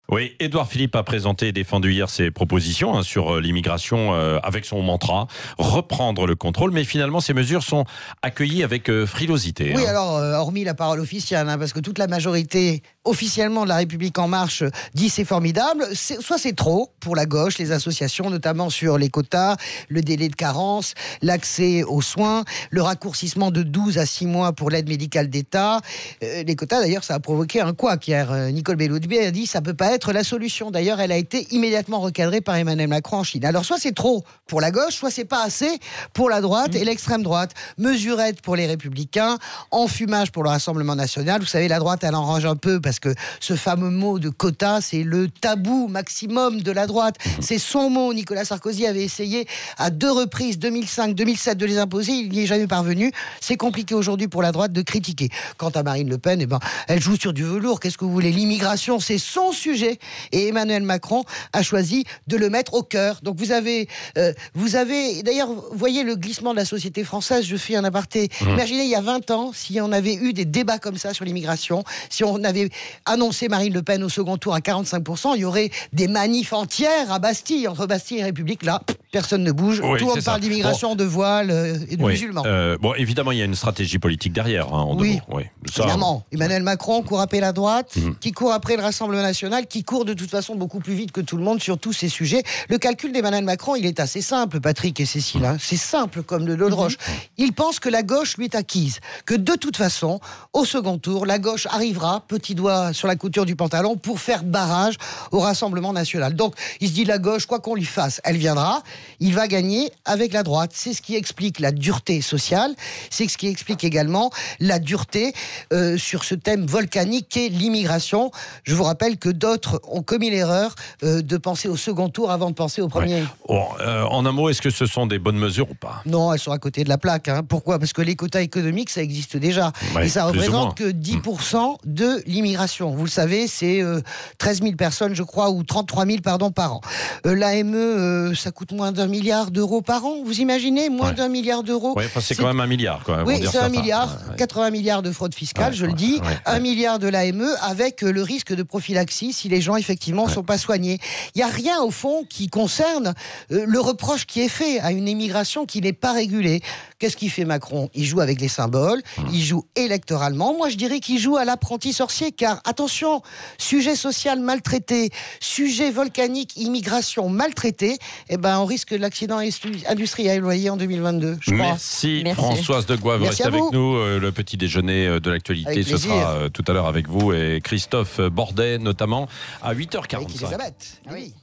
Oui, Édouard Philippe a présenté et défendu hier ses propositions sur l'immigration avec son mantra « reprendre le contrôle ». Mais finalement, ces mesures sont accueillies avec frilosité. Oui, alors, hormis la parole officielle, parce que toute la majorité officiellement de la République En Marche dit c'est formidable, soit c'est trop pour la gauche, les associations, notamment sur les quotas, le délai de carence, l'accès aux soins, le raccourcissement de 12 à 6 mois pour l'aide médicale d'État. Les quotas, d'ailleurs, ça a provoqué un couac hier. Nicole Belloubet a dit ça peut pas être la solution. D'ailleurs, elle a été immédiatement recadrée par Emmanuel Macron en Chine. Alors, soit c'est trop pour la gauche, soit c'est pas assez pour la droite et l'extrême droite. Mesurette pour les Républicains, enfumage pour le Rassemblement National. Vous savez, la droite, elle en range un peu parce que ce fameux mot de quota, c'est le tabou maximum de la droite. C'est son mot. Nicolas Sarkozy avait essayé à 2 reprises, 2005, 2007, de les imposer. Il n'y est jamais parvenu. C'est compliqué aujourd'hui pour la droite de critiquer. Quant à Marine Le Pen, elle joue sur du velours. Qu'est-ce que vous voulez? L'immigration, c'est son sujet. Et Emmanuel Macron a choisi de le mettre au cœur. Donc vous avez d'ailleurs, vous voyez le glissement de la société française. Je fais un aparté. Imaginez, il y a 20 ans, si on avait eu des débats comme ça sur l'immigration, si on avait annoncé Marine Le Pen au second tour à 45%, il y aurait des manifs entières à Bastille, entre Bastille et République. Là, personne ne bouge. Oui, tout le monde parle d'immigration, de voile et de musulmans. Bon, évidemment, il y a une stratégie politique derrière. Oui, évidemment. Emmanuel Macron court après la droite, qui court après le Rassemblement National, qui court de toute façon beaucoup plus vite que tout le monde sur tous ces sujets. Le calcul d'Emmanuel Macron, il est assez simple, Patrick et Cécile. C'est simple comme de l'eau de roche. Il pense que la gauche lui est acquise, que de toute façon, au second tour, la gauche arrivera, petit doigt sur la couture du pantalon, pour faire barrage au Rassemblement National. Donc, il se dit, la gauche, quoi qu'on lui fasse, elle viendra. Il va gagner avec la droite. C'est ce qui explique la dureté sociale. C'est ce qui explique également la dureté sur ce thème volcanique qu'est l'immigration. Je vous rappelle que d'autres ont commis l'erreur de penser au second tour avant de penser au premier. En un mot, est-ce que ce sont des bonnes mesures ou pas? Non, elles sont à côté de la plaque. Pourquoi? Parce que les quotas économiques, ça existe déjà. Et ça représente que 10% de l'immigration. Vous le savez, c'est 13 000 personnes, je crois, ou 33 000, pardon, par an. L'AME, ça coûte moins d'1 milliard d'euros par an. Vous imaginez? Moins d'1 milliard d'euros. Oui, c'est quand même 1 milliard. Quoi, oui, c'est 1 milliard. 80 milliards de fraude fiscale, je le dis. 1 milliard de l'AME avec le risque de prophylaxie si les gens, effectivement, ne sont pas soignés. Il n'y a rien, au fond, qui concerne le reproche qui est fait à une immigration qui n'est pas régulée. Qu'est-ce qu'il fait Macron? Il joue avec les symboles, il joue électoralement. Moi, je dirais qu'il joue à l'apprenti sorcier, car, attention, sujet social maltraité, sujet volcanique, immigration maltraité, on risque l'accident industriel, vous voyez, en 2022, je crois. Merci Françoise de Goivre, restez avec nous. Le petit déjeuner de l'actualité, ce sera tout à l'heure avec vous et Christophe Bordet, notamment, à 8h45. Avec Elisabeth, oui.